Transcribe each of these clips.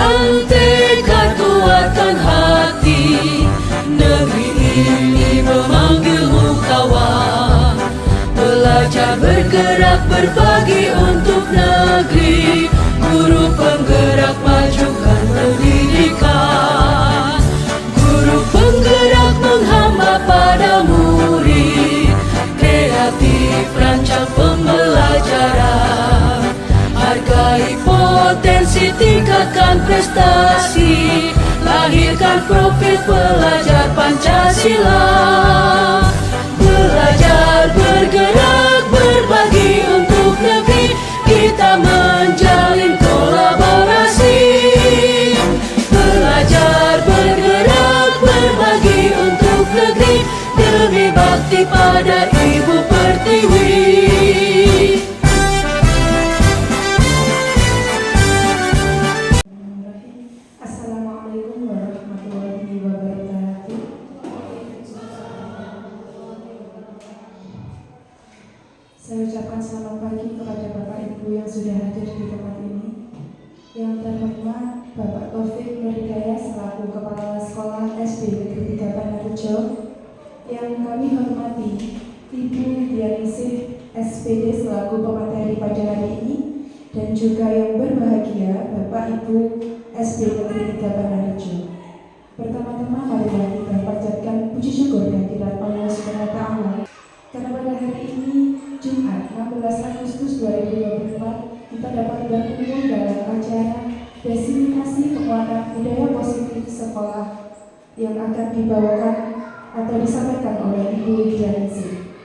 Dengan tekad kuatkan hati, negeri ini memanggilmu kawan. Belajar bergerak berbagi untuk negeri, guru penggerak majukan pendidikan. Guru penggerak menghamba pada murid, kreatif rancang pembelajaran. Hargai potensi, tingkatkan prestasi, lahirkan profil pelajar Pancasila. Belajar, bergerak, berbagi untuk negeri, kita menjalin kolaborasi. Belajar, bergerak, berbagi untuk negeri, demi bakti pada Ibu Pertiwi. Assalamualaikum warahmatullahi wabarakatuh. Saya ucapkan selamat pagi kepada Bapak Ibu yang sudah hadir di tempat ini. Yang terhormat Bapak Taufik Nurhidayat selaku Kepala Sekolah SD Negeri 3 Panarejo. Yang kami hormati Ibu Dianisih SPD selaku pemateri pada hari ini, dan juga yang berbahagia Bapak Ibu SD Negeri 3 Panarejo. Pertama-tama marilah kita panjatkan puji syukur dan kiranya Allah SWT karena pada hari ini Jumat 16 Agustus 2024 kita dapat berkumpul dalam acara Diseminasi Penguatan Budaya Positif Sekolah yang akan dibawakan atau disampaikan oleh Ibu Dianisih.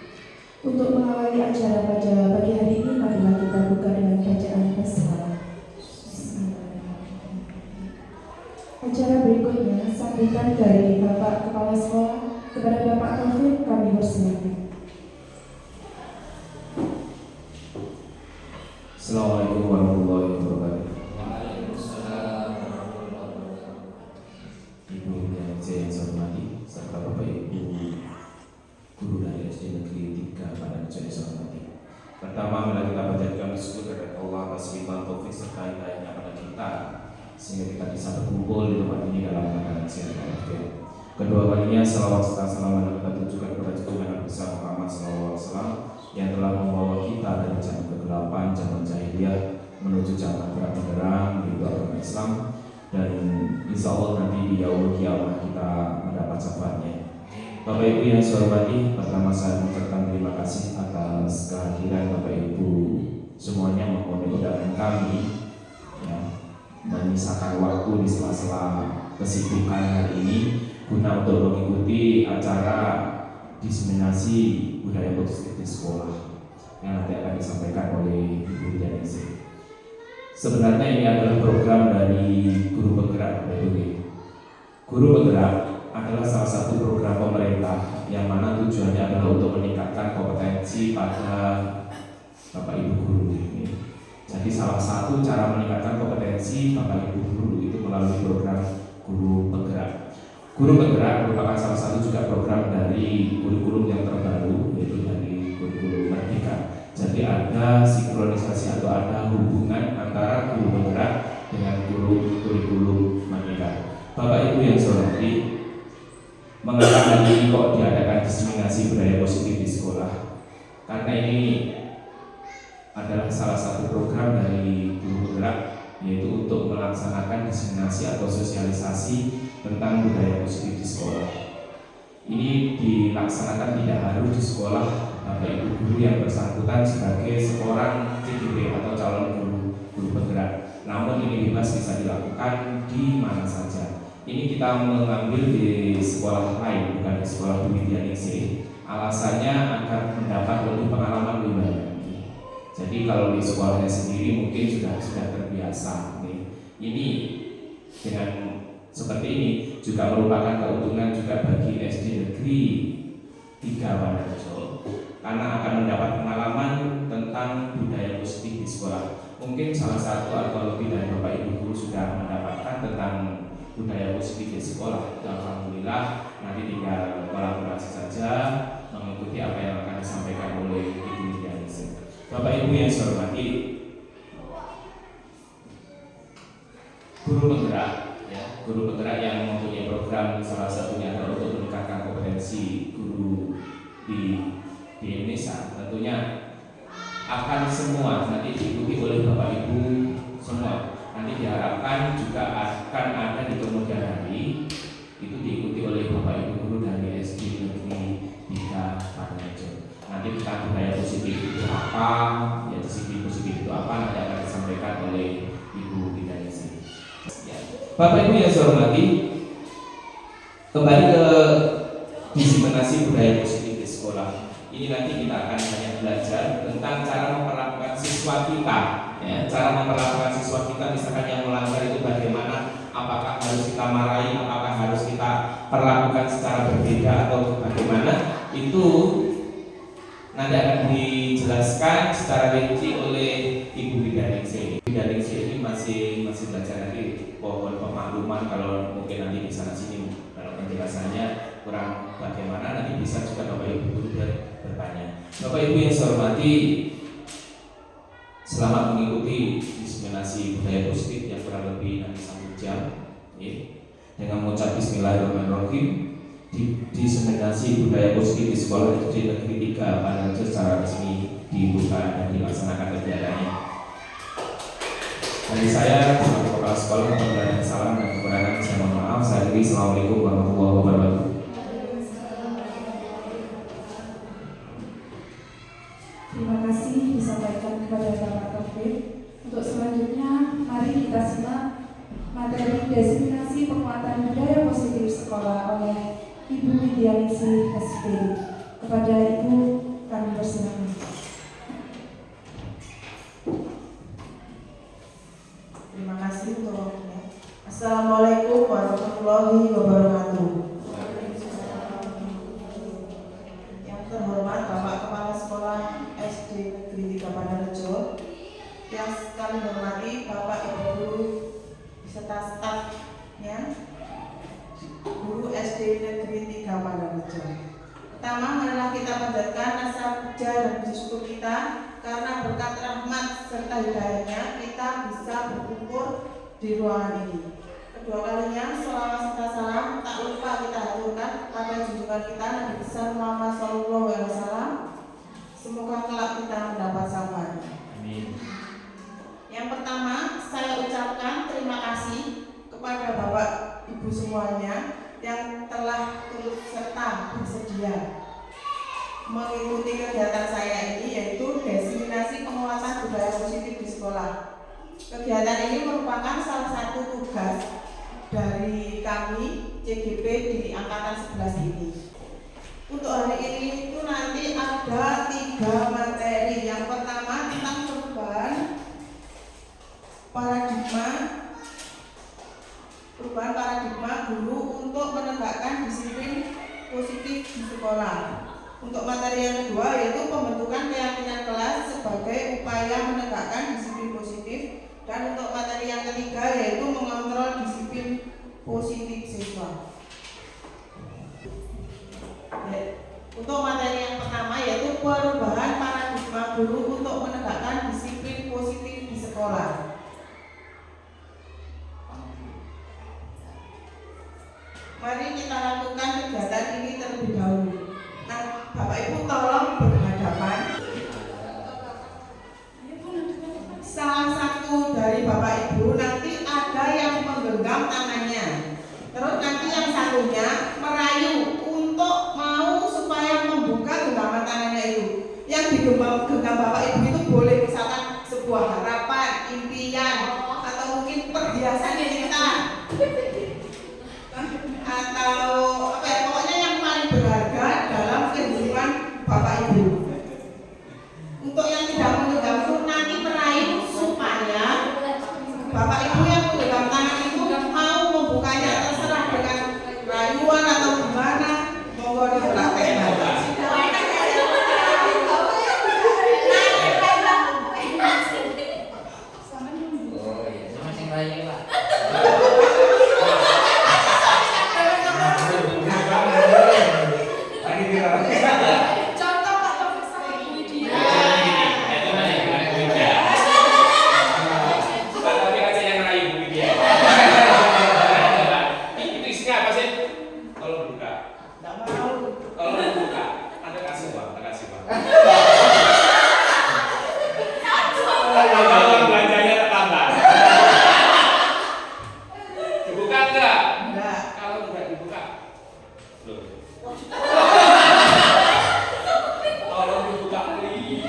Untuk mengawali acara pada pagi hari ini, marilah kita buka dengan bacaan basmalah. Acara berikutnya sambutan dari Bapak Kepala Sekolah kepada Bapak Taufik, kami persilakan. Assalamualaikum warahmatullahi wabarakatuh. Waalaikumsalam warahmatullahi wabarakatuh. Ibu yang saya hormati serta Bapak Ibu guru dari SD Negeri 3 Panarejo yang saya hormati. Pertama, mari kita panjatkan syukur kepada Allah atas limpahan taufik serta hidayahnya pada kita, sehingga kita bisa berkumpul di tempat ini dalam keadaan sehat walafiat. Kedua kalinya, salawat serta salam kita tujukan kepada junjungan Nabi besar Muhammad SAW yang telah membawa kita dari zaman kegelapan, zaman jahiliyah menuju zaman terang benderang yaitu agama Islam, dan insya Allah nanti di yaumul kiamah kita mendapat syafaatnya. Bapak Ibu yang saya hormati, pertama saya mengucapkan terima kasih atas kehadiran Bapak Ibu semuanya memenuhi undangan kami, ya, menyisakan waktu di sela-sela kesibukan hari ini guna untuk mengikuti acara diseminasi budaya positif di sekolah yang nanti akan disampaikan oleh Ibu Dianisih. Sebenarnya ini adalah program dari Guru Penggerak, Bapak Ibu. Guru Penggerak adalah salah satu program pemerintah yang mana tujuannya adalah untuk meningkatkan kompetensi pada Bapak Ibu guru ini. Jadi salah satu cara meningkatkan kompetensi Bapak Ibu guru itu melalui program Guru Penggerak. Guru Penggerak merupakan salah satu juga program dari kurikulum yang terbaru, yaitu dari kurikulum Merdeka. Jadi ada sinkronisasi atau ada hubungan antara Guru Penggerak dengan kurikulum Merdeka. Bapak Ibu yang saya hormati, mengapa ini kok diadakan diseminasi budaya positif di sekolah? Karena ini adalah salah satu program dari Guru Penggerak, yaitu untuk melaksanakan diseminasi atau sosialisasi tentang budaya positif di sekolah. Ini dilaksanakan tidak harus di sekolah Bapak Ibu guru yang bersangkutan sebagai seorang CGP atau calon guru penggerak, namun ini bebas bisa dilakukan di mana saja. Ini kita mengambil di sekolah lain, bukan di sekolah Bu Dianisih. Alasannya agar mendapat lebih pengalaman lebih banyak. Jadi kalau di sekolahnya sendiri mungkin sudah terbiasa. Ini dengan seperti ini juga merupakan keuntungan juga bagi SD Negeri 3 Panarejo, karena akan mendapat pengalaman tentang budaya positif di sekolah. Mungkin salah satu atau lebih dari Bapak Ibu guru sudah mendapatkan tentang budaya positif di sekolah. Alhamdulillah, nanti tinggal kolaborasi saja mengikuti apa yang akan disampaikan oleh Ibu Dianisih. Bapak Ibu yang saya hormati, Guru Penggerak guru penggerak yang mempunyai program salah satunya adalah untuk meningkatkan kompetensi guru di Indonesia. Tentunya akan semua nanti diikuti oleh Bapak Ibu semua. Nanti diharapkan juga akan ada di kemudian hari itu diikuti oleh Bapak Ibu guru dari SD Negeri 3 Padanrejo. Nanti tentang budaya positif itu apa, ya disiplin positif itu apa, nanti akan disampaikan oleh Ibu Bidanisi. Ya. Bapak Ibu yang saya hormati, kembali ke diseminasi budaya positif di sekolah. Ini nanti kita akan banyak belajar tentang cara memperlakukan siswa kita. Ya, cara memperlakukan siswa kita, misalkan yang melanggar itu bagaimana, apakah harus kita marahi, apakah harus kita perlakukan secara berbeda atau bagaimana, itu nanti akan dijelaskan secara rinci oleh Ibu Bidaningsih. Bidaningsih ini masih belajar lagi, pohon pemakluman, kalau mungkin nanti di sana sini kalau penjelasannya kurang bagaimana, nanti bisa juga Bapak Ibu guru bertanya. Bapak Ibu yang saya hormati, selamat mengikuti diseminasi budaya positif yang kurang lebih nanti 1 jam. Ya. Dengan mengucap Bismillahirrahmanirrahim, diseminasi budaya positif di sekolah SD Negeri 3 Padanrejo secara resmi dibuka dan dilaksanakan kegiatannya. Dari saya, selaku kepala sekolah, memberikan salam dan kekurangan saya mohon maaf. Saya akhiri. Assalamualaikum warahmatullahi wabarakatuh. Terima kasih disampaikan kepada Bapak Taufik. Untuk selanjutnya, mari kita simak materi diseminasi penguatan budaya positif sekolah oleh Ibu Widianingsih SP. Kepada Ibu kami persilakan. Terima kasih untuk waktunya. Assalamualaikum warahmatullahi wabarakatuh. Yang terhormat Bapak Kepala Sekolah SD Negeri 3 Padanrejo, yang kami hormati Bapak Ibu guru beserta stafnya, guru SD Negeri 3 Padanrejo. Pertama, marilah kita panjatkan rasa puja dan bersyukur kita karena berkat rahmat serta hidayahnya kita bisa berkumpul di ruangan ini. Kedua kalinya, selawat serta salam tak lupa kita haturkan kepada junjungan kita Nabi besar Muhammad SAW. Semoga kelak kita mendapat syafaatnya. Amin. Yang pertama, saya ucapkan terima kasih kepada Bapak Ibu semuanya yang telah turut serta bersedia mengikuti kegiatan saya ini, yaitu diseminasi penguatan budaya positif di sekolah. Kegiatan ini merupakan salah satu tugas dari kami CGP di angkatan 11 ini. Untuk hari ini itu nanti ada 3 materi. Yang pertama tentang perubahan paradigma guru untuk menegakkan disiplin positif di sekolah. Untuk materi yang kedua yaitu pembentukan keyakinan kelas sebagai upaya menegakkan disiplin positif, dan untuk materi yang ketiga yaitu mengontrol disiplin positif siswa. Untuk materi yang pertama yaitu perubahan paradigma guru untuk menegakkan disiplin positif di sekolah. Mari kita lakukan kegiatan ini terlebih dahulu. Nah, Bapak Ibu tolong berhadapan. Salah satu dari Bapak Ibu nanti ada yang menggenggam tangannya. Terus nanti yang satunya merayu untuk mau supaya membuka genggaman tangannya itu. Yang digenggam Bapak Ibu itu boleh misalkan sebuah harapan, impian, atau mungkin perhiasan cinta, atau apa ya, pokoknya yang paling berharga dalam kehidupan Bapak Ibu. Untuk yang tidak menggenggam itu nanti merayu supaya Bapak Ibu yang menggenggam tangan itu mau membukanya, terserah dengan rayuan atau gimana, monggo dipraktekkan. Dibuka enggak? Enggak. Kalau enggak dibuka. Loh. Tolong dibuka please.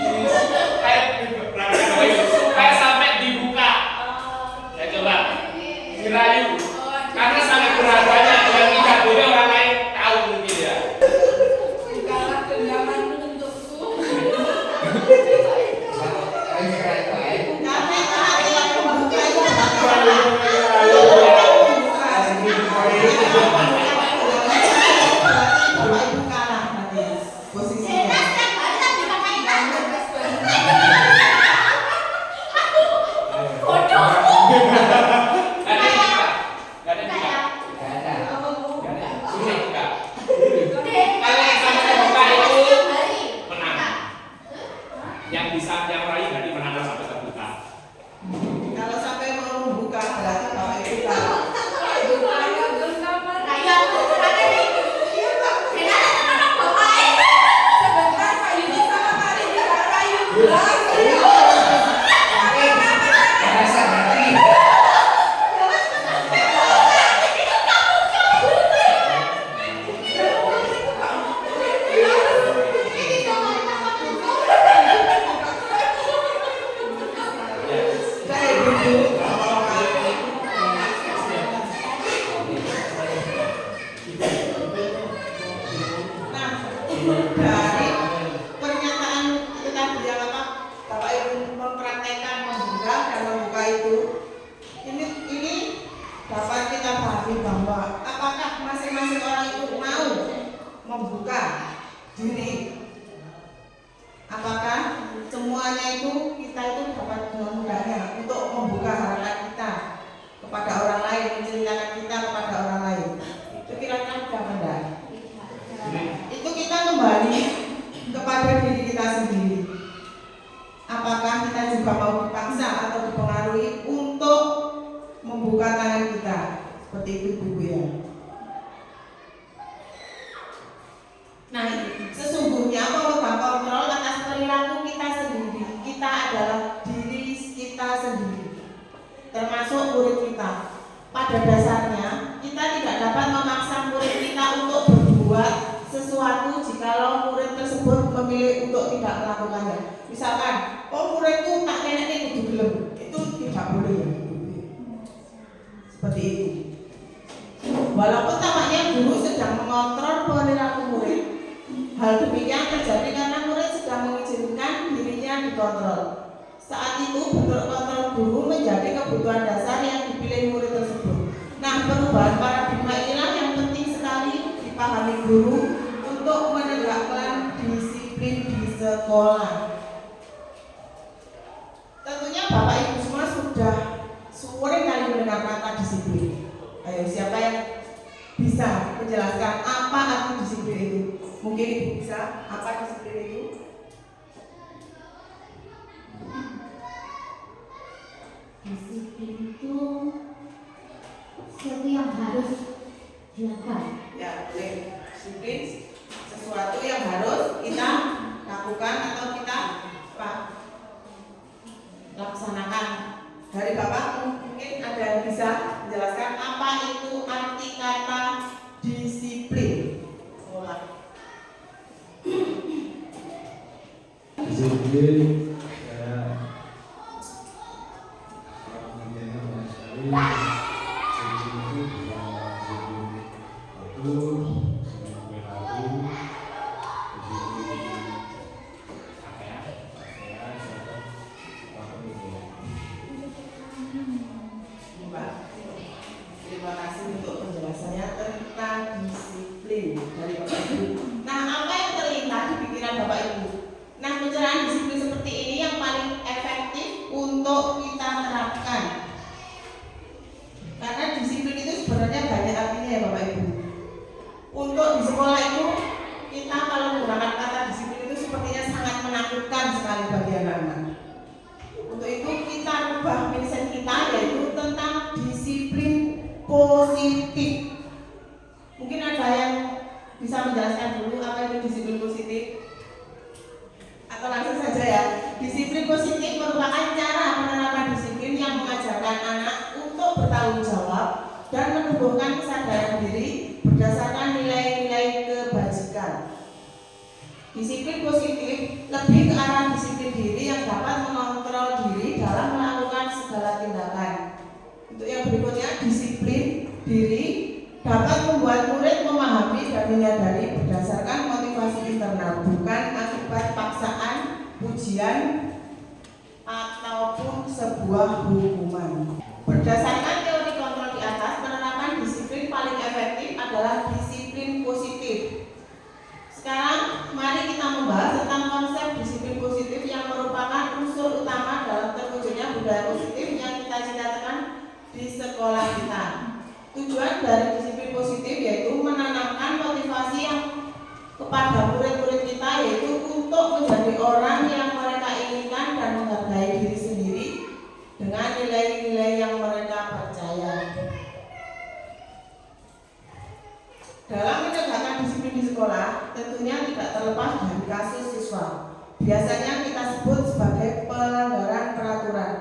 Supaya sampai dibuka. Saya coba dirayu. Karena sangat berharganya yang tidak boleh orang lain tahu mungkin ya. Kalah genggaman untukku. Dari pernyataan itu tadi yang apa Bapak Ibu mempraktekkan membuka dan membuka itu, ini dapat kita pahami bahwa apakah masing-masing orang itu mau membuka diri, apakah semuanya itu kita itu dapat dengan mudahnya untuk membuka harapan kita kepada orang lain, menceritakan kita kepada orang lain. Itu kira-kira apa enggak? Itu kita kembali kepada diri kita sendiri. Apakah kita juga mau dipaksa atau dipengaruhi untuk membuka tangan kita seperti itu Ibu ya. Nah, sesungguhnya memegang kontrol atas perilaku kita sendiri. Kita adalah diri kita sendiri, termasuk murid kita. Pada dasarnya kita tidak dapat memaksa murid kita untuk berbuat sesuatu jikalau murid tersebut memilih untuk tidak melakukannya. Misalkan, muridku tak kena ini gelem, itu tidak boleh ya. Seperti itu. Walaupun tampaknya guru sedang mengontrol perilaku murid, hal demikian terjadi karena murid sedang mengizinkan dirinya dikontrol. Saat itu bentuk kontrol guru menjadi kebutuhan dasar yang dipilih murid tersebut. Nah, perubahan paradigma inilah yang penting sekali dipahami guru untuk menegakkan disiplin di sekolah. Tentunya Bapak Ibu semua sudah sering kali mendengar kata disiplin. Ayo, siapa yang bisa menjelaskan apa arti disiplin itu? Mungkin Ibu bisa. Apa disiplin itu? Disiplin itu sesuatu yang harus dilakukan. Ya, boleh. Disiplin sesuatu yang harus kita lakukan atau kita laksanakan. Dari Bapak mungkin ada yang bisa menjelaskan apa itu arti kata disiplin. Disiplin saya pengertiannya banyak sekali. Disiplin itu bukan disiplin atur, disiplin perilaku, disiplin pakaian, Pak, terima kasih untuk penjelasannya tentang disiplin dari Bapak Ibu. Nah, apa yang terlintas di pikiran Bapak Ibu? Nah, pencerahan disiplin seperti ini yang paling efektif untuk kita terapkan. Karena disiplin itu sebenarnya banyak artinya ya Bapak Ibu. Untuk di sekolah itu kita kalau menggunakan kata disiplin itu sepertinya sangat menakutkan sekali bagi anak-anak. Untuk itu kita rubah mindset kita yaitu tentang disiplin positif. Mungkin ada yang bisa menjelaskan dulu apa itu disiplin positif? Atau langsung saja ya. Disiplin positif merupakan cara penerapan disiplin yang mengajarkan anak untuk bertanggung jawab dan menumbuhkan kesadaran diri berdasarkan nilai-nilai kebajikan. Disiplin positif lebih ke arah disiplin diri yang dapat mengontrol diri dalam melakukan segala tindakan. Untuk yang berikutnya, disiplin diri dapat membuat murid memahami dan menyadari berdasarkan motivasi internal, bukan akibat paksaan, pujian, ataupun sebuah hukuman. Berdasarkan teori kontrol di atas, penerapan disiplin paling efektif adalah disiplin positif. Sekarang mari kita membahas tentang konsep disiplin positif yang merupakan unsur utama dalam terwujudnya budaya positif yang kita cita-citakan di sekolah kita. Tujuan dari disiplin positif yaitu menanamkan motivasi yang kepada murid-murid kita, yaitu untuk menjadi orang yang mereka inginkan dan menghargai diri sendiri dengan nilai-nilai yang mereka percaya. Dalam menegakkan disiplin di sekolah, tentunya tidak terlepas dari kasus siswa. Biasanya kita sebut sebagai pelanggaran peraturan.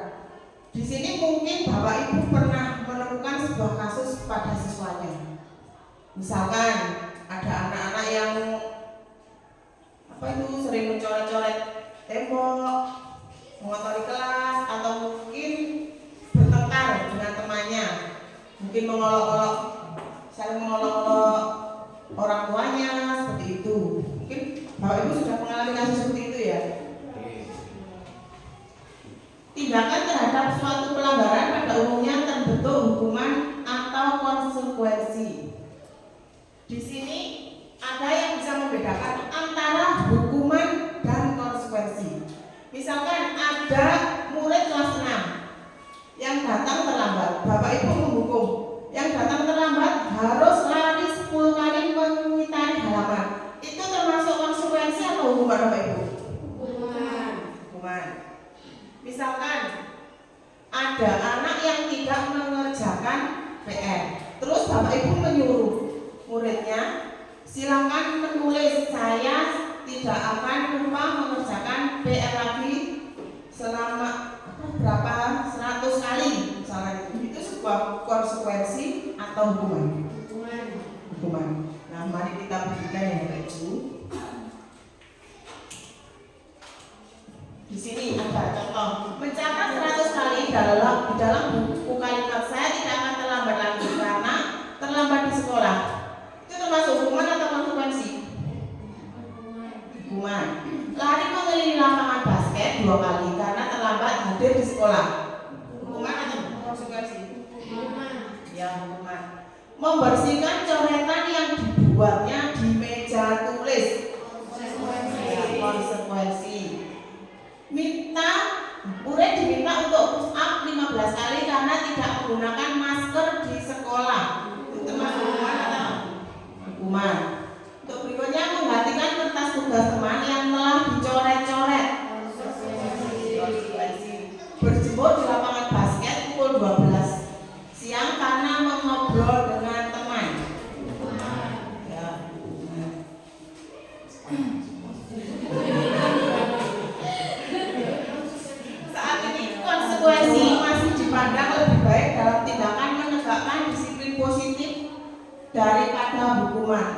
Di sini mungkin Bapak Ibu pernah menemukan sebuah kasus pada siswanya. Misalkan ada anak-anak yang sering mencoret-coret tembok, mengotori kelas, atau mungkin bertengkar dengan temannya, mungkin saling mengolok-olok orang tuanya, seperti itu. Mungkin Bapak Ibu sudah mengalami kasus seperti itu ya. Tindakan terhadap suatu pelanggaran pada umumnya terbentuk hukuman atau konsekuensi. Di sini ada yang bisa membedakan antara hukuman dan konsekuensi. Misalkan ada murid kelas 6 yang datang terlambat, Bapak Ibu menghukum. Yang datang terlambat harus lari 10 kali mengitari halaman. Itu termasuk konsekuensi atau hukuman, Bapak Ibu? Hukuman. Misalkan ada anak yang tidak mengerjakan PR, terus Bapak Ibu menyuruh muridnya, silakan menulis, saya tidak akan lupa mengerjakan PR lagi selama berapa 100 kali misalnya. Itu sebuah konsekuensi atau hukuman? Hukuman. Nah, mari kita berikan ya Bapak Ibu. Di sini ada contoh, mencatat 100 kali di dalam buku kalimat saya tidak akan terlambat lagi karena terlambat di sekolah. Itu termasuk hukuman atau konsekuensi? Hukuman. Lari mengelilingi lapangan basket 2 kali karena terlambat hadir di sekolah. Hukuman atau konsekuensi? Ya, hukuman. Membersihkan coretan yang dibuatnya di meja tulis. Ya, konsekuensi. Murid diminta untuk push up 15 kali karena tidak menggunakan masker di sekolah. Itu termasuk hukuman atau hukuman? Untuk berikutnya, menggantikan kertas tugas teman yang telah dicoret-coret. Berjemur di lapangan basket pukul 12 siang karena mengobrol dengan teman. Ya, hukuman. Saat ini konsekuensi masih dipandang lebih baik dalam tindakan menegakkan disiplin positif daripada hukuman.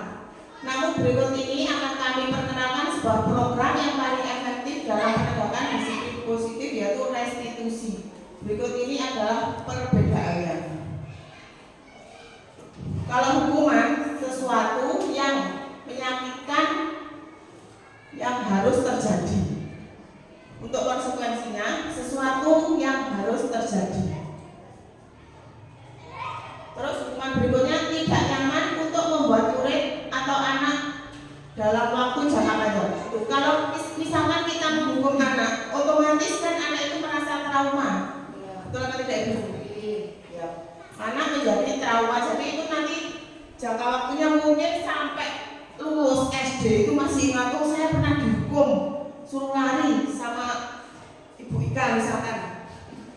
Namun berikut ini akan kami perkenalkan sebuah program yang paling efektif dalam menegakkan disiplin positif, yaitu restitusi. Berikut ini adalah perbedaannya. Kalau hukuman sesuatu yang menyakitkan yang harus terjadi. Untuk konsekuensinya sesuatu yang harus terjadi. Terus hukuman berikutnya tidak nyaman untuk membuat murid atau anak dalam waktu jangka panjang. Kalau misalkan kita menghukum anak, otomatis kan anak itu merasa trauma. Betul atau tidak Ibu? Ya. Anak menjadi trauma, jadi itu nanti jangka waktunya mungkin sampai lulus SD itu masih ingat, oh saya pernah dihukum suruh lari sama Ibu Ika misalkan.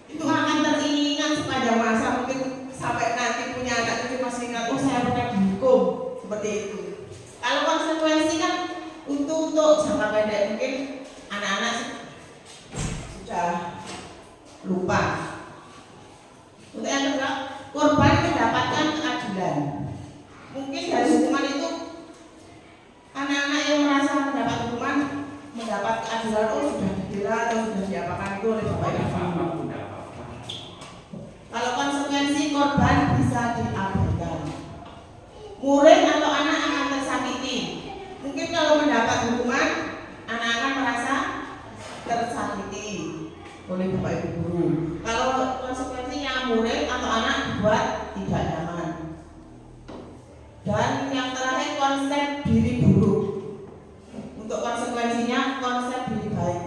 Itu akan teringat sepanjang masa, mungkin sampai nanti punya anak itu masih ingat, oh saya pernah dihukum seperti itu. Kalau konsekuensi kan untuk jangka pendek, mungkin anak-anak sudah lupa. Untuk yang kedua, korban mendapatkan Mungkin dari hukuman itu anak-anak yang merasa mendapat hukuman, mendapat keadilan, oh sudah dibela atau sudah diapakan itu oleh bapak ibu. Kalau konsekuensi korban bisa diabaikan, murid atau anak akan tersakiti. Mungkin kalau mendapat hukuman, anak akan merasa tersakiti oleh bapak ibu guru. Kalau konsekuensinya murid atau anak dibuat tidak nyaman. Dan yang terakhir, konsep diri buruk. Untuk konsekuensinya konsep diri baik.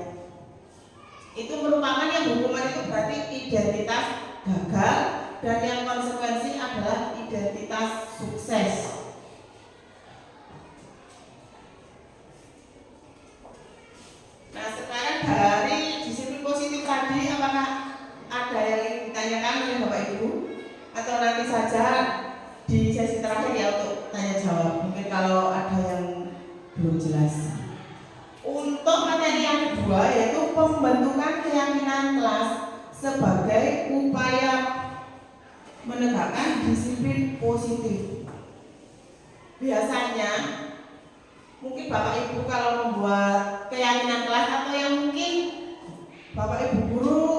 Itu merupakan yang hukuman itu berarti identitas gagal, dan yang konsekuensi adalah identitas sukses. Nah, sekarang dari disiplin positif tadi, apakah ada yang ingin ditanyakan oleh Bapak Ibu? Atau nanti saja di sesi terakhir ya untuk tanya jawab. Mungkin kalau ada yang belum jelas. Untuk materi yang kedua yaitu pembentukan keyakinan kelas sebagai upaya menegakkan disiplin positif. Biasanya mungkin Bapak Ibu kalau membuat keyakinan kelas, atau yang mungkin Bapak Ibu guru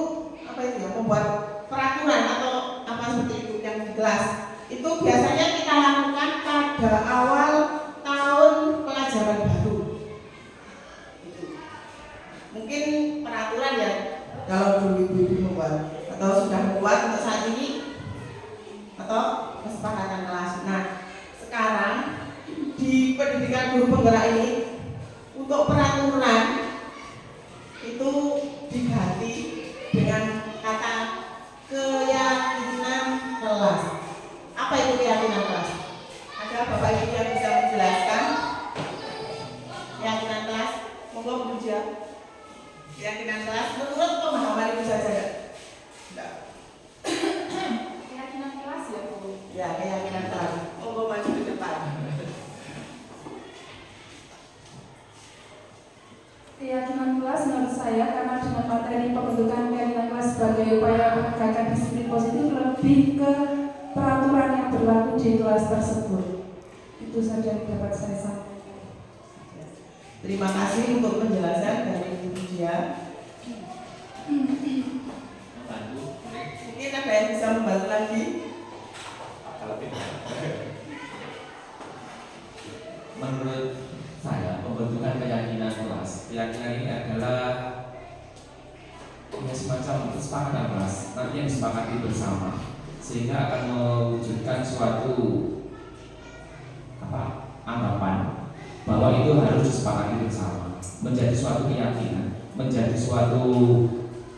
membuat peraturan atau apa seperti itu yang di kelas, itu biasanya kita lakukan pada awal tahun pelajaran baru. Mungkin peraturan ya kalau dulu ibu membuat atau sudah membuat untuk saat ini, atau kesepakatan kelas. Nah, sekarang di pendidikan guru penggerak ini untuk peraturan itu diganti dengan kata keyakinan kelas. Apa itu keyakinan kelas? Ada Bapak Ibu yang bisa menjelaskan keyakinan kelas? Monggo Bu Ija. Keyakinan kelas menurut pemahaman Ibu saja. Enggak. Keyakinan kelas ya Bu. Ya, keyakinan kelas. Monggo maju ke depan. Keyakinan kelas menurut saya, karena dengan materi pembentukan keyakinan kelas sebagai upaya menegakkan disiplin positif, lebih ke peraturan yang berlaku di kelas tersebut. Itu saja yang dapat saya sampaikan. Terima kasih untuk penjelasan dari Ibu Dia. Mungkin ada yang bisa membantu lagi? Menurut saya, pembentukan keyakinan kelas, keyakinan ini adalah ya, semacam kesepakatan kelas, nanti yang disepakati bersama, sehingga akan mewujudkan suatu anggapan bahwa itu harus disepakati bersama, menjadi suatu keyakinan, menjadi suatu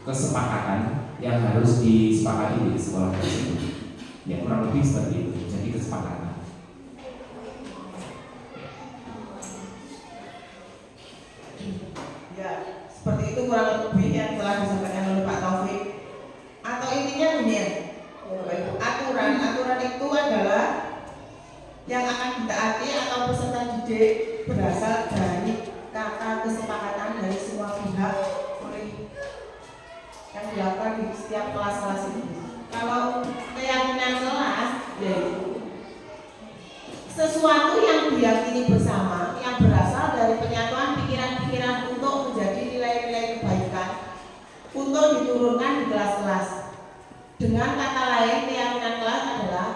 kesepakatan yang harus disepakati di sekolah tersebut. Ya, kurang lebih seperti itu, jadi kesepakatan. Ya, seperti itu kurang lebih yang telah disampaikan oleh Pak Taufik. Atau intinya gini ya, Bapak Ibu, aturan itu adalah yang akan ditaati atau peserta didik berasal dari kata kesepakatan dari semua pihak oleh yang dilakukan di setiap kelas-kelas ini. Kalau keyakinan kelas yaitu sesuatu yang diyakini bersama, yang berasal dari penyatuan pikiran-pikiran untuk menjadi nilai-nilai kebaikan untuk diturunkan di kelas-kelas. Dengan kata lain, keyakinan kelas adalah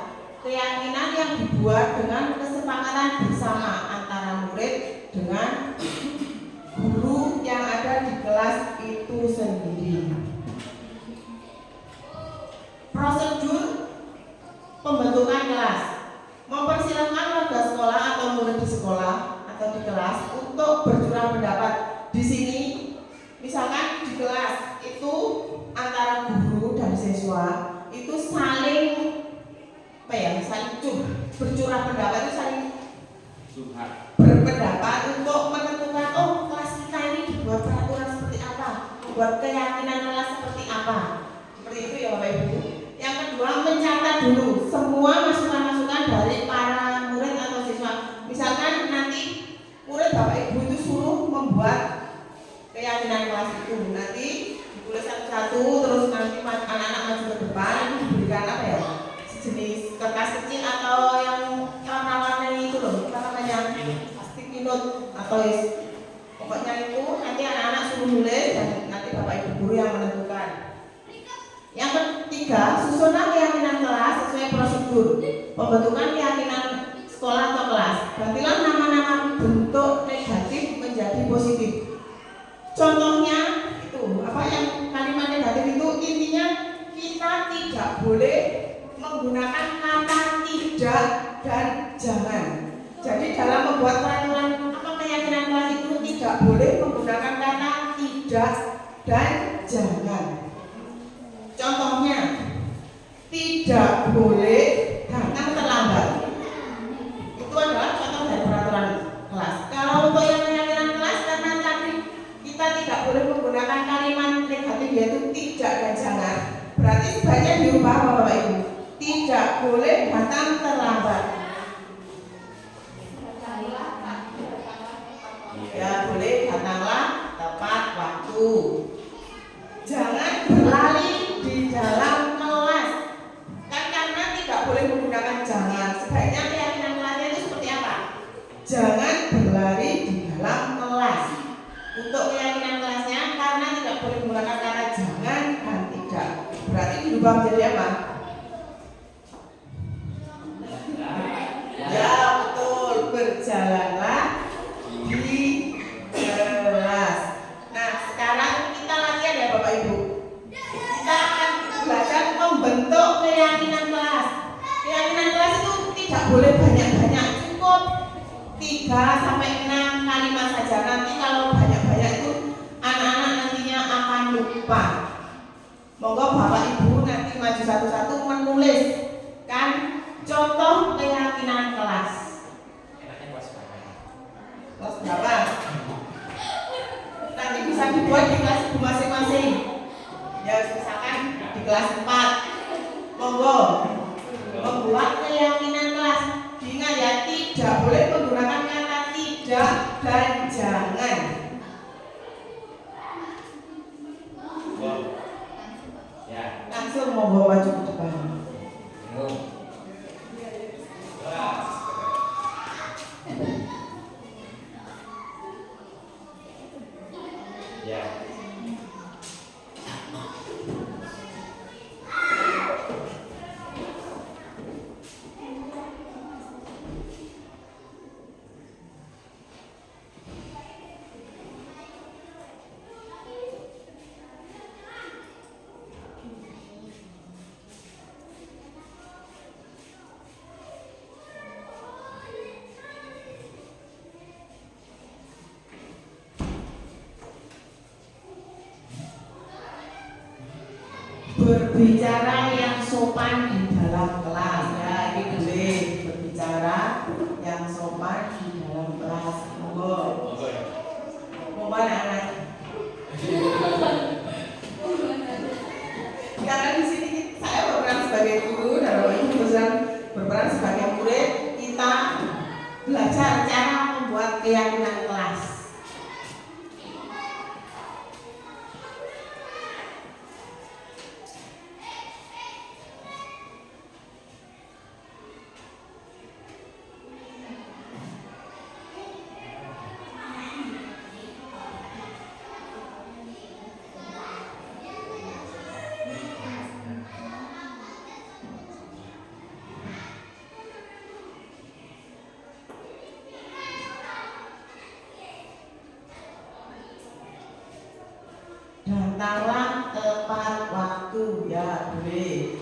keyakinan yang dibuat dengan kesepakatan bersama antara murid dengan guru yang ada di kelas itu sendiri. Prosedur pembentukan kelas: mempersilahkan warga sekolah atau murid di sekolah atau di kelas untuk bercurah pendapat. Di sini, misalkan di kelas itu antara guru dan siswa itu saling bercurah pendapat, itu saling berpendapat untuk menentukan, oh kelas kita ini dibuat peraturan seperti apa, buat keyakinan kelas seperti apa. Seperti itu ya Bapak Ibu. Yang kedua, mencatat dulu semua masukan-masukan dari para murid atau siswa. Misalkan nanti murid Bapak Ibu itu suruh membuat keyakinan kelas itu, nanti ditulis satu-satu, terus nanti anak-anak maju ke depan, diberikan sejenis kertas kecil atau yang warna-warni atau pokoknya itu nanti anak-anak suruh nulis dan nanti bapak ibu guru yang menentukan. Yang ketiga, susunan keyakinan kelas sesuai prosedur pembentukan keyakinan sekolah atau kelas. Gantilah nama-nama bentuk negatif menjadi positif. Contohnya itu apa yang kalimat negatif itu intinya kita tidak boleh menggunakan kata tidak dan jangan. Jadi dalam membuat peraturan apa keyakinan kelas itu tidak boleh menggunakan kata tidak dan jangan. Contohnya tidak boleh datang terlambat. Itu adalah contoh dari peraturan kelas. Kalau untuk yang keyakinan kelas karena tadi kita tidak boleh menggunakan kalimat negatif yaitu tidak dan jangan. Berarti sebaiknya diubah Bapak Ibu. Tidak boleh datang terlambat. Ya boleh datanglah tepat waktu. Jangan berlari di dalam kelas. Kan karena tidak boleh menggunakan jangan. Sebaiknya keyakinan kelasnya itu seperti apa? Jangan berlari di dalam kelas. Untuk keyakinan kelasnya karena tidak boleh menggunakan kata jangan dan tidak. Berarti dirubah menjadi apa? Ya betul, berjalanlah di kelas. Nah sekarang kita latihan ya Bapak Ibu. Kita akan belajar membentuk keyakinan kelas. Keyakinan kelas itu tidak boleh banyak-banyak, cukup 3 sampai 6 kalimat saja. Nanti kalau banyak-banyak itu anak-anak nantinya akan lupa. Monggo Bapak Ibu nanti maju satu-satu menulis kan contoh keyakinan kelas. Kelas berapa? Nanti bisa dibuat di kelas ibu masing-masing. Ya misalkan di kelas 4. Monggo membuat keyakinan kelas. Diingat ya, tidak boleh menggunakan kata tidak dan jangan. Langsung monggo maju ke depan. Berbicara yang sopan di dalam kelas ya, ini boleh berbicara yang sopan di dalam kelas. Monggo anak-anak. Karena di sini saya berperan sebagai guru dan Bapak Ibu berperan sebagai murid, kita belajar cara membuat keyakinan kelas. Datanglah tepat waktu ya boleh.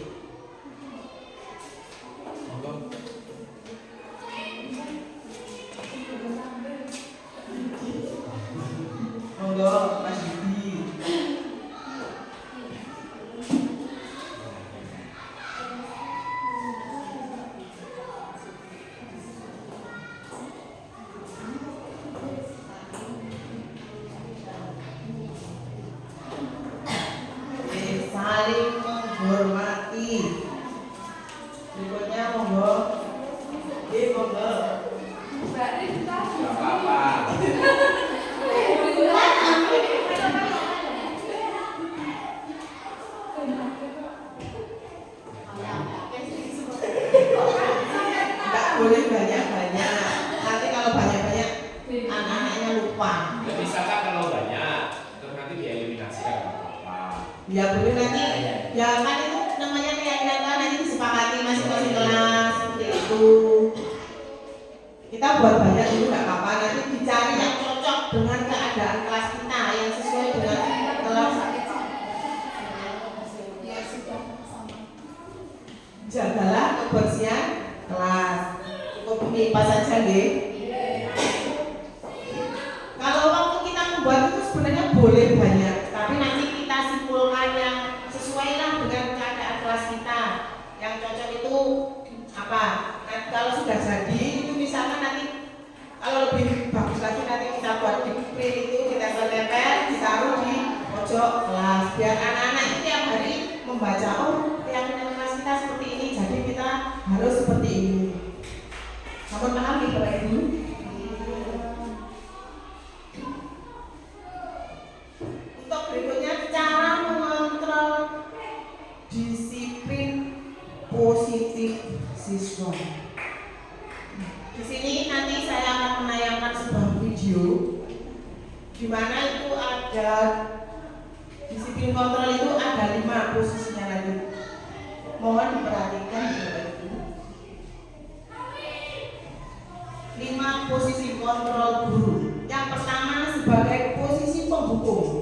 Monggo Mas Didi. Saling menghormati. Berikutnya monggo. Monggo. Enggak boleh banyak-banyak. Nanti kalau banyak-banyak anak-anak Ya misalkan kalau banyak, terus nanti dieliminasi kan apa? Ya boleh nanti. Ya kan itu namanya keyakinan kan nanti disepakati masing-masing kelas seperti itu. Kita buat banyak dulu nggak apa-apa. Nanti dicari yang cocok dengan keadaan kelas kita, yang sesuai dengan kelas. Jagalah kebersihan kelas. Cukup ini pas saja deh. Kalau waktu kita membuat itu sebenarnya boleh banyak, tapi nanti kita simpulkan yang sesuai lah dengan keadaan kelas kita. Yang cocok itu apa? Nanti kalau sudah jadi itu misalkan nanti kalau lebih bagus lagi nanti kita buat di print itu kita tempel ditaruh di pojok kelas biar anak-anak itu tiap hari membaca keyakinan kelas kita seperti ini, jadi kita harus seperti ini. Mohon maaf nih Bapak Ibu. Untuk berikutnya cara mengontrol disiplin positif siswa. Di sini nanti saya akan menayangkan sebuah video di mana itu ada disiplin kontrol itu ada 5 posisinya lagi. Mohon diperhatikan Bapak Ibu. 5 posisi kontrol guru. Yang pertama sebagai posisi penghukum.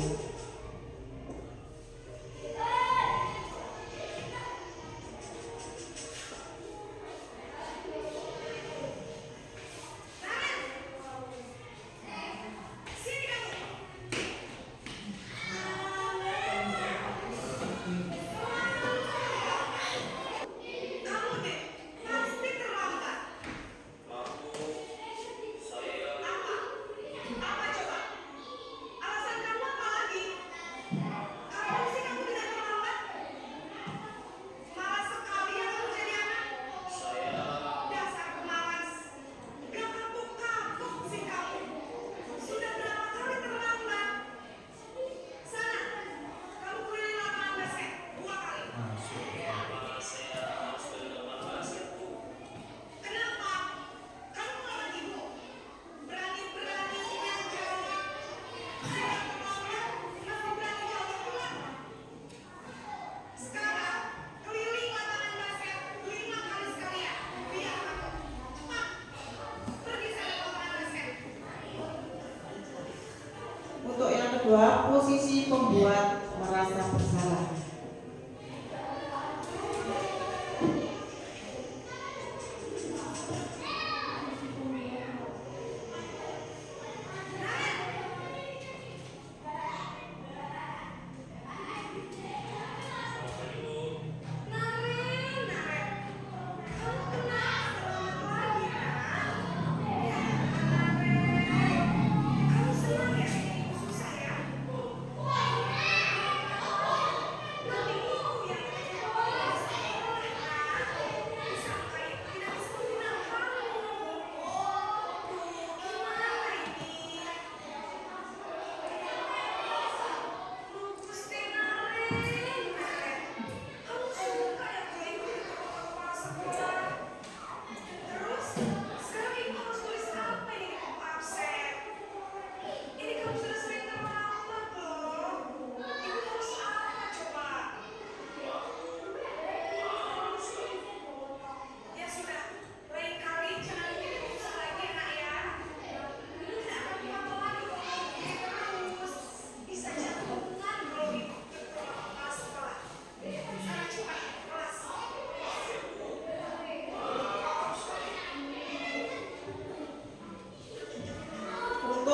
Untuk yang kedua, posisi pembuat merasa bersalah.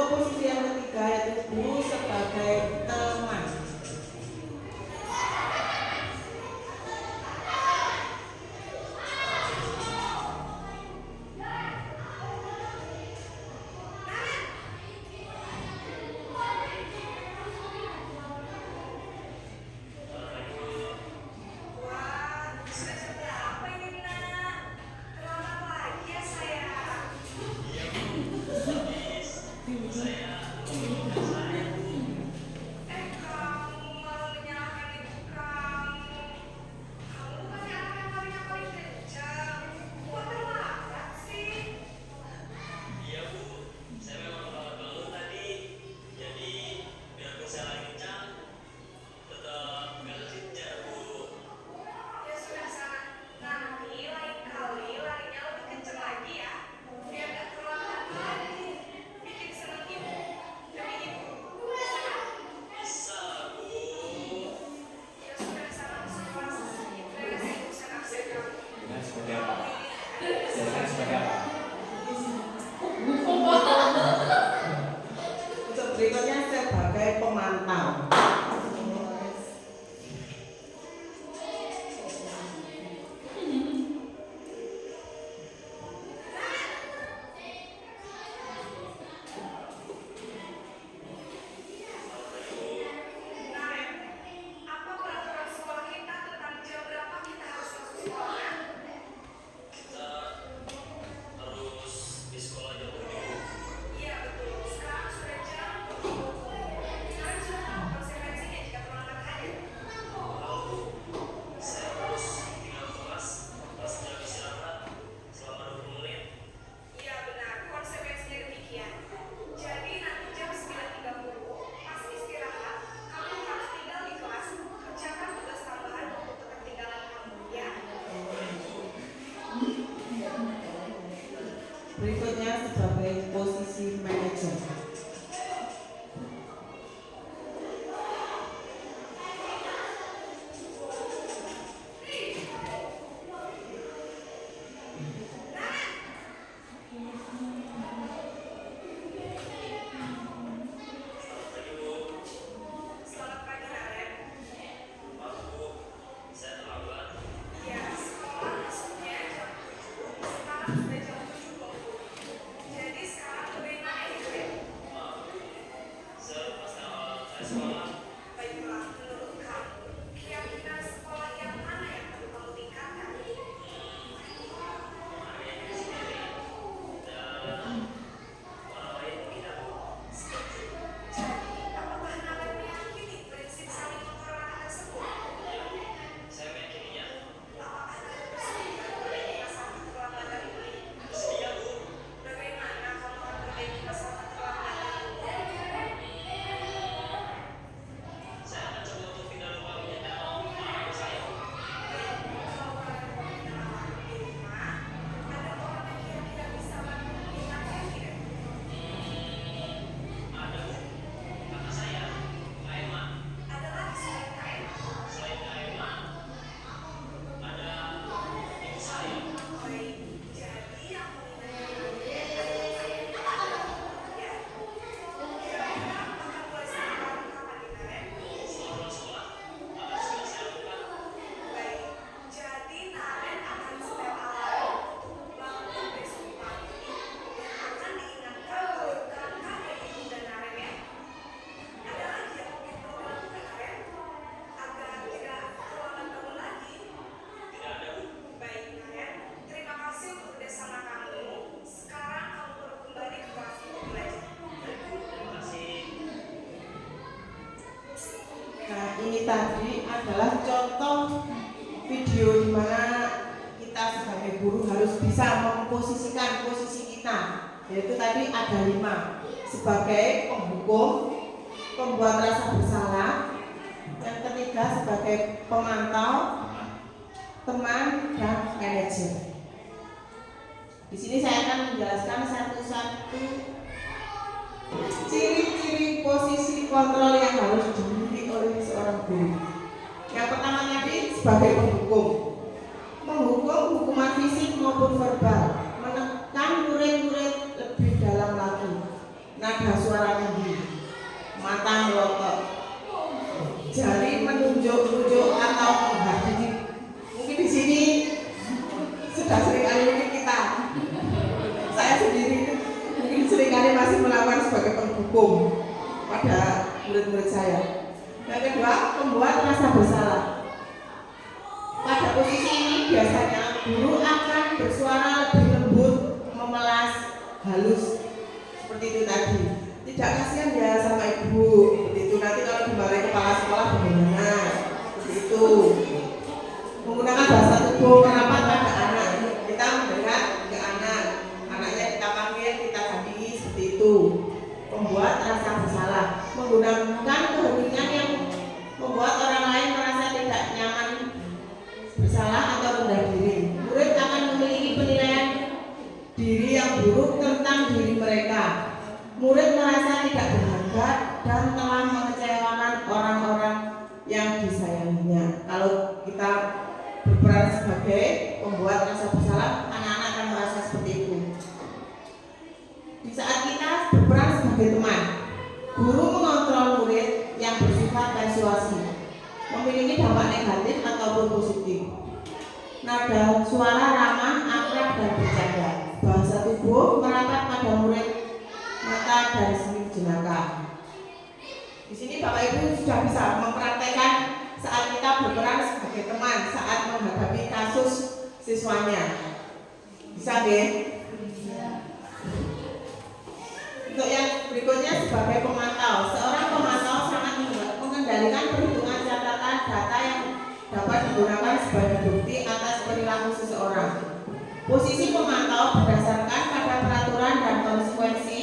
Posisi yang ketiga yaitu guru sebagai teman. Berikutnya sebagai posisi manajer. Ini tadi adalah contoh video di mana kita sebagai guru harus bisa memposisikan posisi kita, yaitu tadi ada 5 sebagai penghukum, pembuat rasa bersalah, yang ketiga sebagai pemantau, teman, dan manajer. Di sini saya akan menjelaskan satu-satu ciri-ciri posisi kontrol yang harus dimiliki oleh seorang guru. Yang pertama tadi sebagai penghukum, menghukum hukuman fisik maupun verbal, menekan murid-murid lebih dalam lagi, nada suara tinggi, mata melotot, jari menunjuk-nunjuk atau menghadiri. Mungkin di sini sudah sering kali mungkin kita, saya sendiri mungkin seringkali masih melakukan sebagai penghukum pada murid-murid saya. Yang kedua, membuat rasa bersalah. Pada posisi ini biasanya guru akan bersuara lebih lembut, memelas, halus, seperti itu tadi. Tidak kasihan ya sama ibu, seperti itu. Nanti kalau dimarahi kepala sekolah bagaimana, seperti itu. Menggunakan bahasa tubuh merapat pada anak, kita mendekat ke anak, anaknya kita panggil, kita dampingi, seperti itu. Membuat rasa bersalah, menggunakan keheningan yang membuat orang lain merasa tidak nyaman, bersalah atau rendah diri. Murid akan memiliki penilaian diri yang buruk tentang diri mereka. Murid merasa tidak berharga dan telah mengecewakan orang-orang yang disayanginya. Kalau kita berperan sebagai pembuat rasa bersalah, anak-anak akan merasa seperti itu. Di saat kita berperan sebagai teman, guru mengontrol murid yang bersifat persuasi, memiliki dampak negatif ataupun positif. Nada suara ramah, akrab, dan bercanda. Bahasa tubuh merapat pada murid, mata dan senyum jenaka. Di sini Bapak Ibu sudah bisa mempraktekkan saat kita berperan sebagai teman saat menghadapi kasus siswanya. Bisa deh. Untuk yang berikutnya sebagai pemantau. Seorang pemantau sangat mengendalikan perhitungan catatan data yang dapat digunakan sebagai bukti atas perilaku seseorang. Posisi pemantau berdasarkan pada peraturan dan konsekuensi,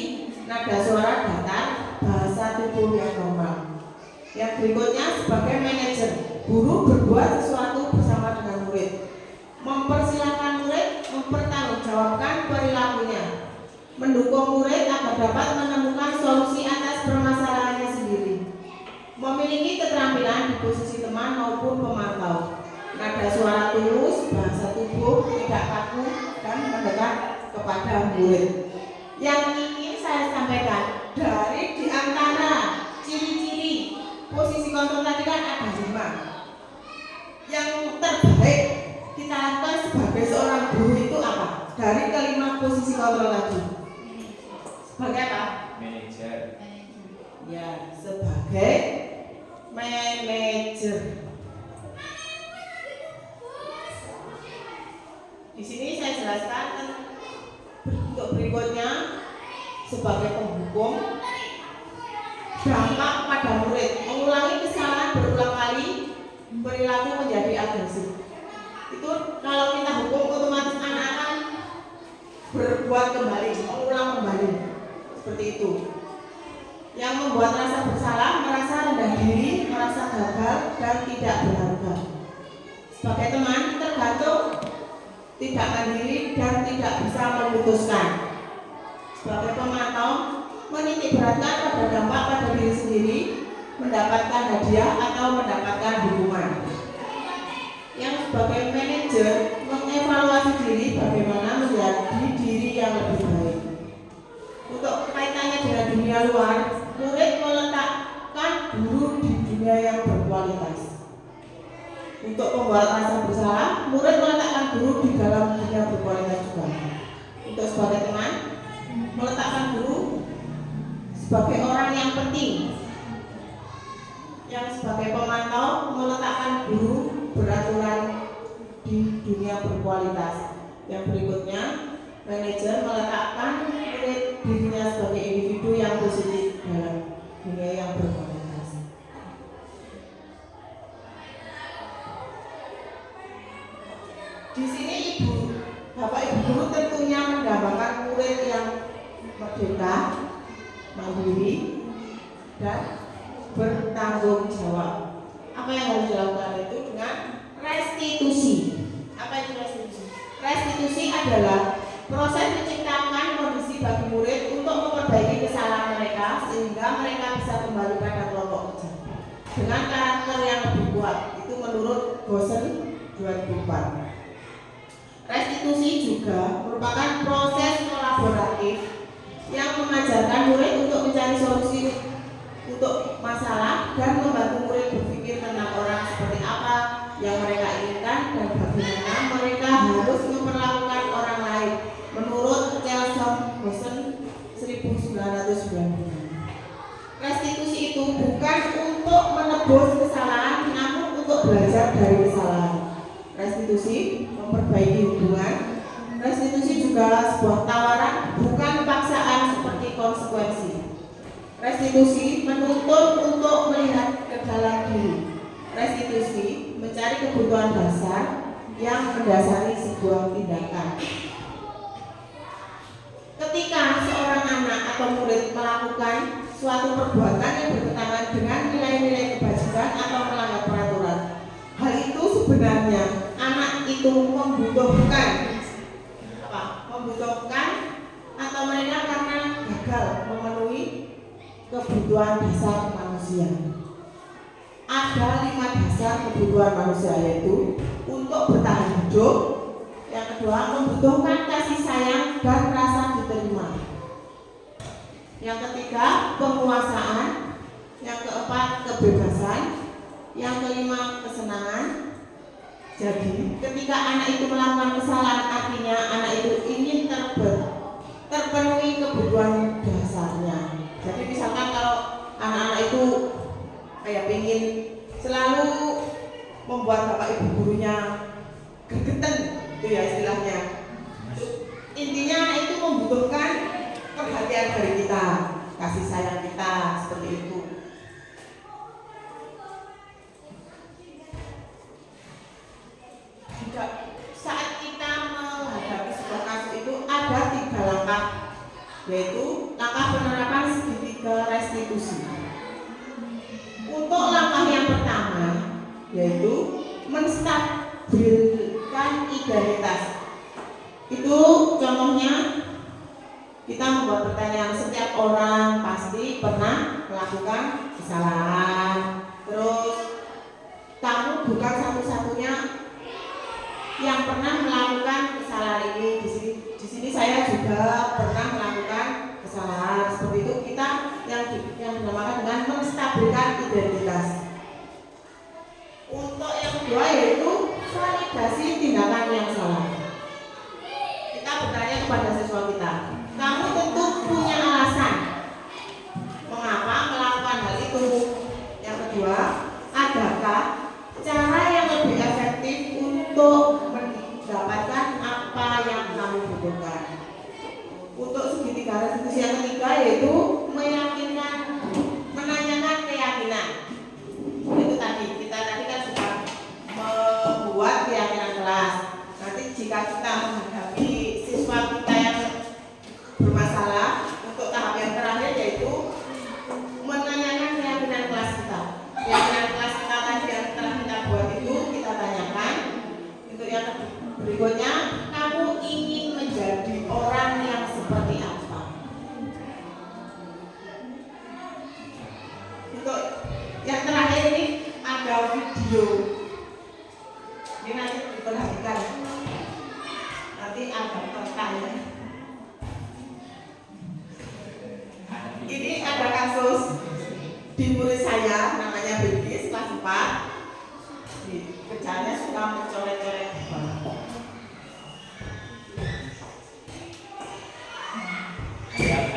nada suara datar, bahasa tubuh yang normal. Yang berikutnya sebagai manajer. Guru berbuat sesuatu bersama dengan murid, mempersilahkan murid mempertanggungjawabkan mempertanggungjawabkan perilakunya, mendukung murid agar dapat menemukan solusi atas permasalahannya sendiri, memiliki keterampilan di posisi teman maupun pemantau, nada suara tulus, bahasa tubuh tidak kaku dan mendekat kepada murid. Yang ingin saya sampaikan, dari di antara ciri-ciri posisi kontrol tadi kan ada 5. Yang terbaik kita lakukan sebagai seorang guru itu apa? Dari kelima posisi kontrol tadi. Sebagai apa? Manajer. Ya, sebagai manajer. Di sini saya jelaskan untuk berikutnya sebagai penghukum, dampak pada murid, mengulangi kesalahan berulang kali, perilaku menjadi agresif. Itu kalau kita hukum otomatis anak akan berbuat kembali, mengulang kembali, seperti itu. Yang membuat rasa bersalah, merasa rendah diri, merasa gagal dan tidak berharga. Sebagai teman tergantung, tidak mandiri dan tidak bisa memutuskan. Sebagai pemantau, menitik beratkan pada dampak pada diri sendiri, mendapatkan hadiah atau mendapatkan hukuman. Yang sebagai manajer, mengevaluasi diri bagaimana menjadi diri yang lebih baik. Untuk kaitannya dengan dunia luar, murid meletakkan guru di dunia yang berkualitas. Untuk membuat rasa bersalah, murid meletakkan guru di dalam dunia berkualitas juga. Untuk sebagai teman, meletakkan guru sebagai orang yang penting. Yang sebagai pemantau, meletakkan guru beraturan di dunia berkualitas. Yang berikutnya, manajer meletakkan murid dirinya sebagai individu yang positif dalam dunia yang berkualitas. Di sini Bapak Ibu guru tentunya mendapatkan murid yang merdeka, mandiri, dan bertanggung jawab. Apa yang harus dilakukan itu dengan restitusi. Apa itu restitusi? Restitusi adalah proses menciptakan kondisi bagi murid untuk memperbaiki kesalahan mereka sehingga mereka bisa kembali pada kelompok kerja dengan karakter yang lebih kuat. Itu menurut Gosen 2004. Restitusi juga merupakan proses kolaboratif yang mengajarkan murid untuk mencari solusi untuk masalah dan membantu murid berpikir tentang orang seperti apa yang mereka inginkan dan bagaimana mereka harus memperlakukan orang lain menurut Kelsom Gosen 1990. Restitusi itu bukan untuk menebus kesalahan, namun untuk belajar dari kesalahan. Restitusi memperbaiki hubungan. Restitusi juga sebuah tawaran, bukan paksaan seperti konsekuensi. Restitusi menuntut untuk melihat ke dalam diri. Restitusi mencari kebutuhan dasar yang mendasari sebuah tindakan. Ketika seorang anak atau murid melakukan suatu perbuatan yang bertentangan dengan nilai-nilai kebajikan atau melanggar peraturan, hal itu sebenarnya anak itu membutuhkan atau mereka karena gagal memenuhi kebutuhan dasar manusia. Ada 5 dasar kebutuhan manusia, yaitu untuk bertahan hidup, yang kedua membutuhkan kasih sayang dan rasa diterima, yang ketiga penguasaan, yang keempat kebebasan, yang kelima kesenangan. Jadi ketika anak itu melakukan kesalahan, artinya anak itu ingin terpenuhi kebutuhan dasarnya. Jadi misalkan kalau anak-anak itu kayak ingin selalu membuat bapak ibu gurunya gegeten, itu ya istilahnya. Intinya anak itu membutuhkan perhatian dari kita, kasih sayang kita, seperti itu. Saat kita menghadapi sebuah kasus itu ada 3 langkah, yaitu langkah penerapan segitiga restitusi. Untuk langkah yang pertama, yaitu menstabilkan identitas. Itu contohnya kita membuat pertanyaan. Setiap orang pasti pernah melakukan kesalahan. Terus kamu bukan satu-satunya yang pernah melakukan kesalahan ini. Di sini saya juga pernah melakukan kesalahan. Seperti itu kita yang dinamakan dengan menstabilkan identitas. Untuk yang kedua yaitu validasi tindakan yang salah. Kita bertanya kepada siswa kita, kamu tentu punya alasan mengapa melakukan hal itu. Yang kedua, adakah cara yang lebih efektif untuk mendapatkan apa yang kamu butuhkan? Untuk segitiga restitusi yang ketiga yaitu menanyakan keyakinan. Itu tadi kita kan sudah membuat keyakinan kelas. Nanti jika kita menghadapi siswa kita yang bermasalah, untuk tahap yang terakhir yaitu menanyakan keyakinan kelas kita. Keyakinan kelas kita tadi yang telah kita buat itu kita tanyakan. Untuk yang berikutnya, kamu ingin menjadi orang yang seperti apa? Untuk yang terakhir ini ada video. Ini nanti diperhatikan. Nanti ada pertanyaan. Ini ada kasus di murid saya namanya Bilkis kelas 4. Kerjanya suka mencoret-coret.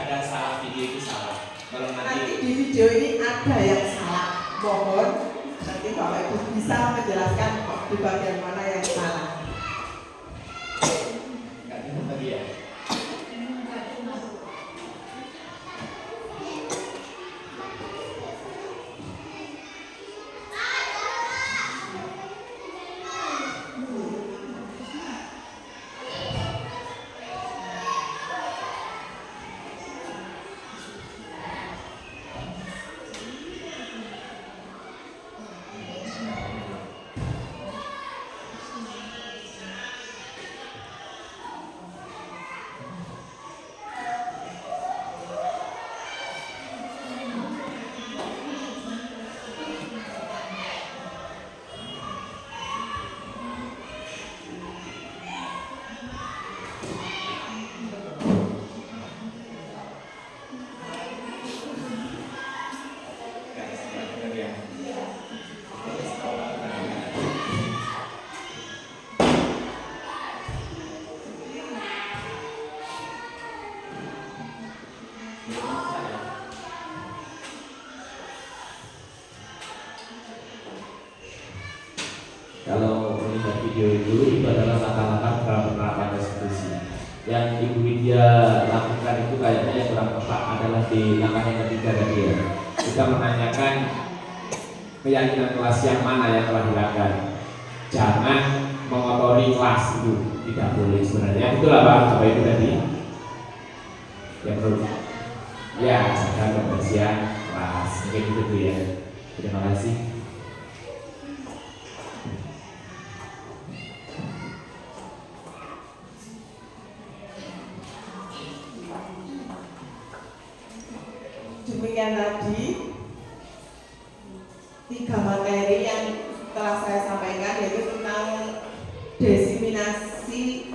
Ada salah video itu salah. Kalau Nanti di video ini ada yang salah. Mohon nanti Bapak Ibu bisa menjelaskan di bagian mana yang salah. tadi ya. Kalau melihat video itu adalah langkah-langkah penerapan restitusi. Yang Ibu Widya lakukan itu kayaknya yang kurang tepat adalah di langkah yang ketiga tadi ya. Kita menanyakan keyakinan kelas yang mana yang telah dilakukan. Jangan mengotori kelas itu, tidak boleh sebenarnya. Itulah Bapak Ibu tadi. Yang perlu ya jaga kebersihan kelas. Mungkin itu ya. Terima kasih. Demikian tadi 3 materi yang telah saya sampaikan, yaitu tentang desiminasi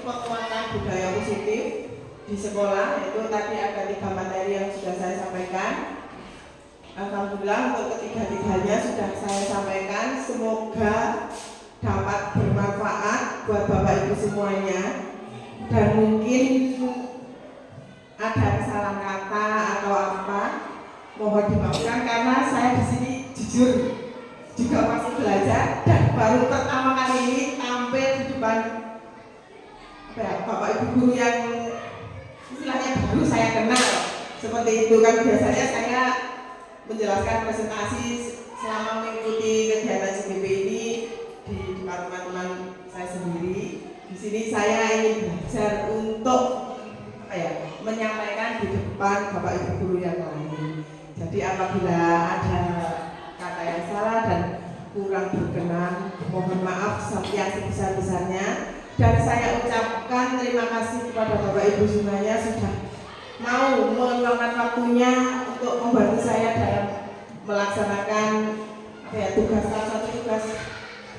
penguatan budaya positif di sekolah. Yaitu tadi ada 3 materi yang sudah saya sampaikan. Alhamdulillah untuk ketiga-tiganya sudah saya sampaikan. Semoga dapat bermanfaat buat Bapak Ibu semuanya. Dan mungkin ada kesalahan kata atau apa, mohon dimaafkan karena saya di sini jujur juga masih belajar dan baru pertama kali ini tampil di depan Bapak Ibu guru yang istilahnya baru saya kenal. Seperti itu kan biasanya saya menjelaskan presentasi selama mengikuti kegiatan CGP ini di departemen saya sendiri. Di sini saya ingin belajar untuk menyampaikan di depan Bapak Ibu guru yang lain. Jadi Jadi apabila ada kata yang salah dan kurang berkenan, mohon maaf yang sebesar-besarnya. Dan saya ucapkan terima kasih kepada Bapak Ibu semuanya sudah mau meluangkan waktunya untuk membantu saya dalam melaksanakan tugas, salah satu tugas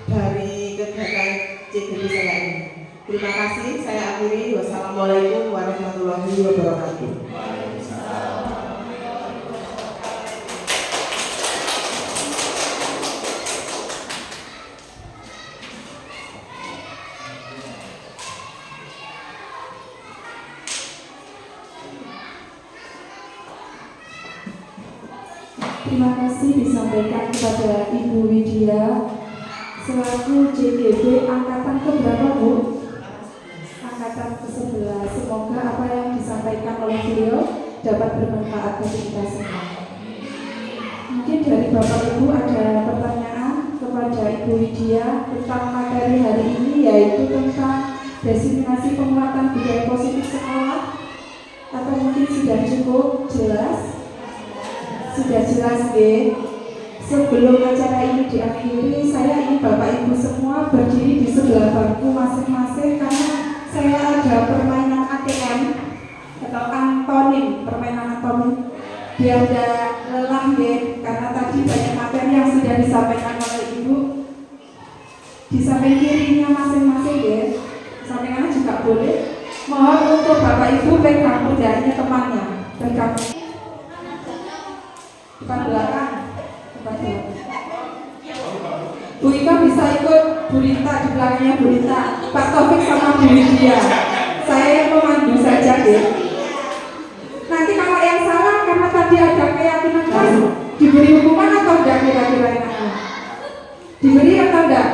dari kegiatan CGD saya ini. Terima kasih, saya akhiri. Wassalamualaikum warahmatullahi wabarakatuh. Terima kasih disampaikan kepada Ibu Widya selaku JGB angkatan keberapa, Bu? Angkatan ke-11. Semoga apa yang disampaikan oleh beliau dapat bermanfaat bagi kita semua. Mungkin dari Bapak Ibu ada pertanyaan kepada Ibu Widya tentang materi hari ini, yaitu tentang desiminasi penguatan budaya positif sekolah, atau mungkin sudah cukup jelas? Sudah jelas, ya. Sebelum acara ini diakhiri, saya ingin Bapak Ibu semua berdiri di sebelah bangku masing-masing karena saya ada permainan ATM atau antonim, permainan antonim biar tidak lelah, ya. Karena tadi banyak materi yang sudah disampaikan oleh Ibu. Di samping kirinya masing-masing, ya. Samping kanan juga boleh. Mohon untuk Bapak Ibu pegang pundaknya temannya, pegang. Bukan belakang, bukan belakang. Bu Ika bisa ikut Bu Rita di belakangnya Bu Rita, Pak Taufik sama Bu Widya. Saya yang memandu saja, ya. Nanti kalau yang salah karena tadi ada keyakinan keras, diberi hukuman atau enggak kira-kira enaknya? Diberi atau enggak?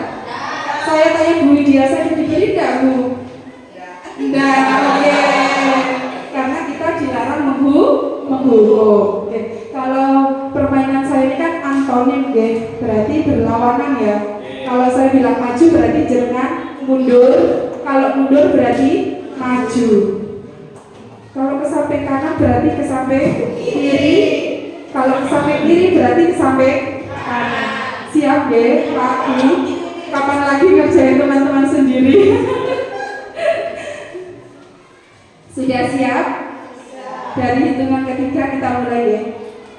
Saya tanya Bu Widya, saya diberi enggak, Bu? Enggak, oke. Karena kita dilarang menghukum. Oke. Kalau permainan saya ini kan antonim, berarti berlawanan, ya. Kalau saya bilang maju berarti jangan mundur, kalau mundur berarti maju. Kalau ke samping kanan berarti ke samping kiri, kalau ke samping kiri berarti ke samping kanan. Siap, Pak Bu? Kapan lagi ngerjain teman-teman sendiri? Sudah siap? Dari hitungan ketiga kita mulai, ya.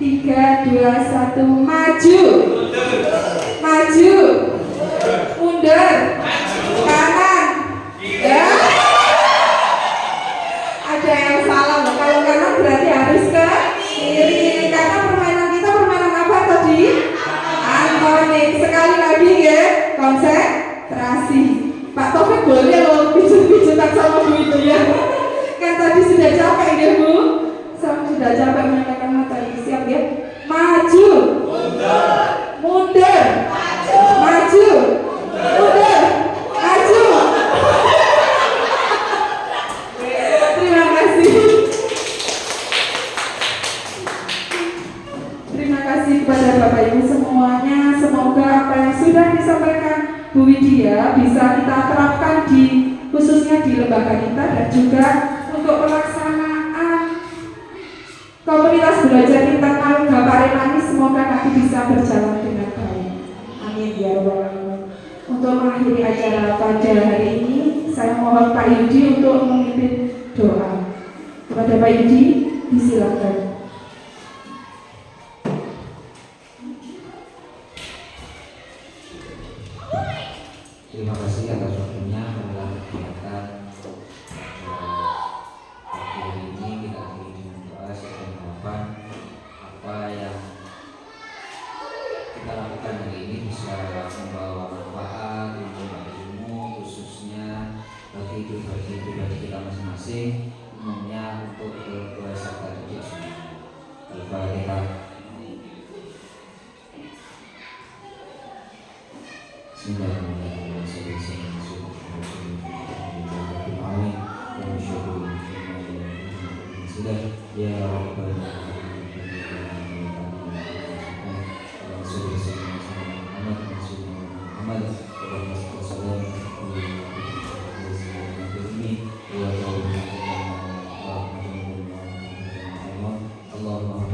3, 2, 1, maju, maju, mundur, kanan, ya. Ada yang salah loh. Kalau kanan berarti harus ke kiri. Karena permainan kita permainan apa tadi? Antonim. Sekali lagi, ya, konsentrasi. Pak Taufik boleh loh pijat-pijatan sama Bu itu, ya. Kan tadi sudah capek, ya, Bu. Sudah capek menyampaikan materi. Siap, ya? Maju, mundur, maju, mundur, maju. Terima kasih. Terima kasih kepada Bapak Ibu semuanya. Semoga apa yang sudah disampaikan Bu Widya bisa kita terapkan khususnya di lembaga kita dan juga untuk pelaksanaan komunitas belajar internal Bapak Remani, semoga nanti bisa berjalan dengan baik. Amin, ya Rabbal Alamin. Untuk mengakhiri acara pada hari ini, saya mohon Pak Yudi untuk memimpin doa. Kepada Pak Yudi, disilakan. Terima kasih atas waktunya dalam kegiatan pagi ini. Kita akhiri dengan doa serta harapan apa yang kita lakukan hari ini bisa membawa manfaat untuk ilmu, khususnya bagi pribadi kita masing-masing, umumnya untuk keluarga serta didik semua. Al-Fatihah. Bismillahirrahmanirrahim. Ya Rabbal Allahumma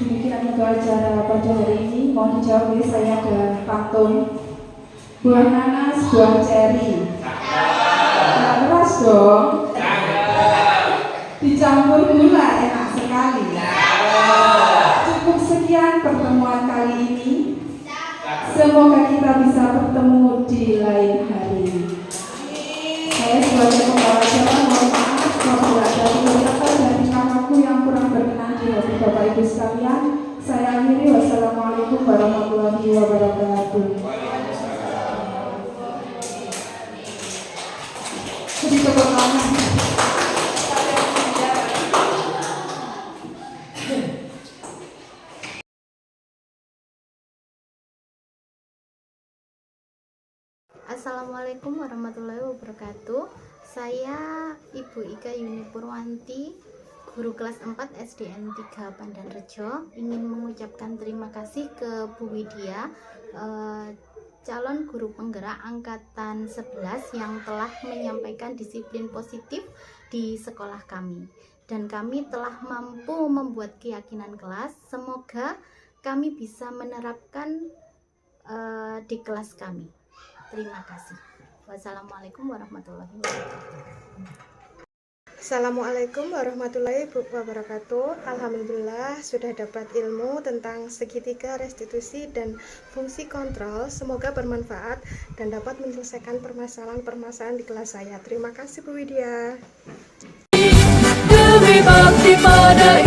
Demikian untuk acara pada hari ini. Mohon dijawab ya, saya ada pantun. Buah nanas, buah ceri. Nggak keras dong. Dicampur gula enak sekali. Cukup sekian pertemuan kali ini. Semoga kita bisa bertemu di lain hari. Saya sebagai pembawa acara mohon maaf apabila ada beberapa dari kataku yang kurang berkenan di hati Bapak Ibu sekalian. Saya akhiri. Wassalamualaikum warahmatullahi wabarakatuh. Jadi tepuk tangan. Assalamualaikum warahmatullahi wabarakatuh. Saya Ibu Ika Yuni Purwanti, guru kelas 4 SDN 3 Pandanrejo, ingin mengucapkan terima kasih ke Bu Widya, calon guru penggerak angkatan 11 yang telah menyampaikan disiplin positif di sekolah kami. Dan kami telah mampu membuat keyakinan kelas. Semoga kami bisa menerapkan di kelas kami. Terima kasih. Wassalamualaikum warahmatullahi wabarakatuh. Assalamualaikum warahmatullahi wabarakatuh. Alhamdulillah sudah dapat ilmu tentang segitiga, restitusi, dan fungsi kontrol. Semoga bermanfaat dan dapat menyelesaikan permasalahan-permasalahan di kelas saya. Terima kasih Bu Widya. Demi bakti pada